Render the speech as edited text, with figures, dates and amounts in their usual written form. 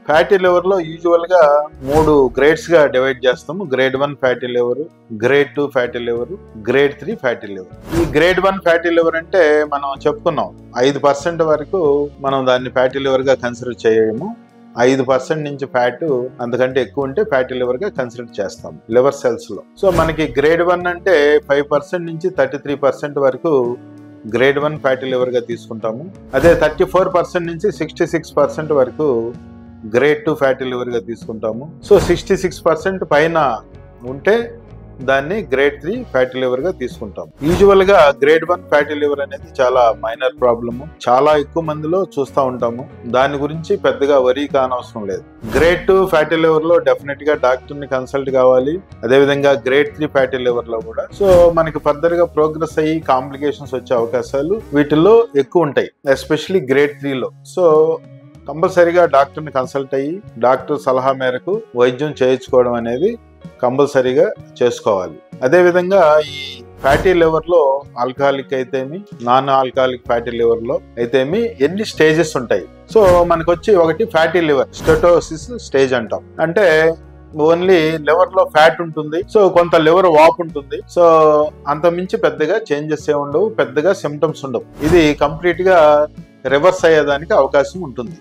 Fatty liver లో usual గా 3 grades గా డివైడ్ చేస్తాము. Grade 1 fatty liver, grade 2 fatty liver, grade 3 fatty liver. ఈ గ్రేడ్ 1 ఫ్యాటీ లివర్ అంటే మనం చెప్పుకున్నాం 5% వరకు మనం దాన్ని ఫ్యాటీ లివర్ గా కన్సిడర్ చేయము. 5% నుంచి ఫ్యాట్ అంతకంటే ఎక్కువ ఉంటే ఫ్యాటీ లివర్ గా కన్సిడర్ చేస్తాం లివర్ సెల్స్ లో. సో మనకి గ్రేడ్ 1 అంటే 5% నుంచి 33% వరకు గ్రేడ్ 1 ఫ్యాటీ లివర్ గా తీసుకుంటాము. అదే 34% నుంచి 66% వరకు గ్రేడ్ 2 ఫ్యాటీ లివర్ గా తీసుకుంటాము. సో 66% పైన ఉంటే దాన్ని గ్రేడ్ 3 ఫ్యాటీ లివర్ గా తీసుకుంటాం. యూజువల్ గా గ్రేడ్ 1 ఫ్యాటీ లివర్ అనేది చాలా మైనర్ ప్రాబ్లమ్, చాలా ఎక్కువ మందిలో చూస్తూ ఉంటాము. దాని గురించి పెద్దగా వరీ కానవసరం లేదు. గ్రేడ్ 2 ఫ్యాటీ లివర్ లో డెఫినెట్ గా డాక్టర్ ని కన్సల్ట్ కావాలి. అదేవిధంగా గ్రేడ్ 3 ఫ్యాటీ లివర్ లో కూడా. సో మనకి ఫర్దర్ గా ప్రోగ్రెస్ అయ్యి కాంప్లికేషన్స్ వచ్చే అవకాశాలు వీటిల్లో ఎక్కువ ఉంటాయి, ఎస్పెషల్లీ గ్రేడ్ 3 లో. సో కంపల్సరీగా డాక్టర్ ని కన్సల్ట్ అయ్యి డాక్టర్ సలహా మేరకు వైద్యం చేయించుకోవడం అనేది కంపల్సరీగా చేసుకోవాలి. అదేవిధంగా ఈ ఫ్యాటీ లివర్ లో ఆల్కహాలిక్ అయితేమి, నాన్ ఆల్కహాలిక్ ఫ్యాటీ లివర్ లో అయితేమి ఎన్ని స్టేజెస్ ఉంటాయి. సో మనకు వచ్చి ఒకటి ఫ్యాటీ లివర్ స్టెటోసిస్ స్టేజ్ అంటాం. అంటే ఓన్లీ లివర్ లో ఫ్యాట్ ఉంటుంది, సో కొంత లివర్ వాపు ఉంటుంది. సో అంత మించి పెద్దగా చేంజెస్ ఏ ఉండవు, పెద్దగా సిమ్టమ్స్ ఉండవు. ఇది కంప్లీట్ గా రివర్స్ అయ్యేదానికి అవకాశం ఉంటుంది.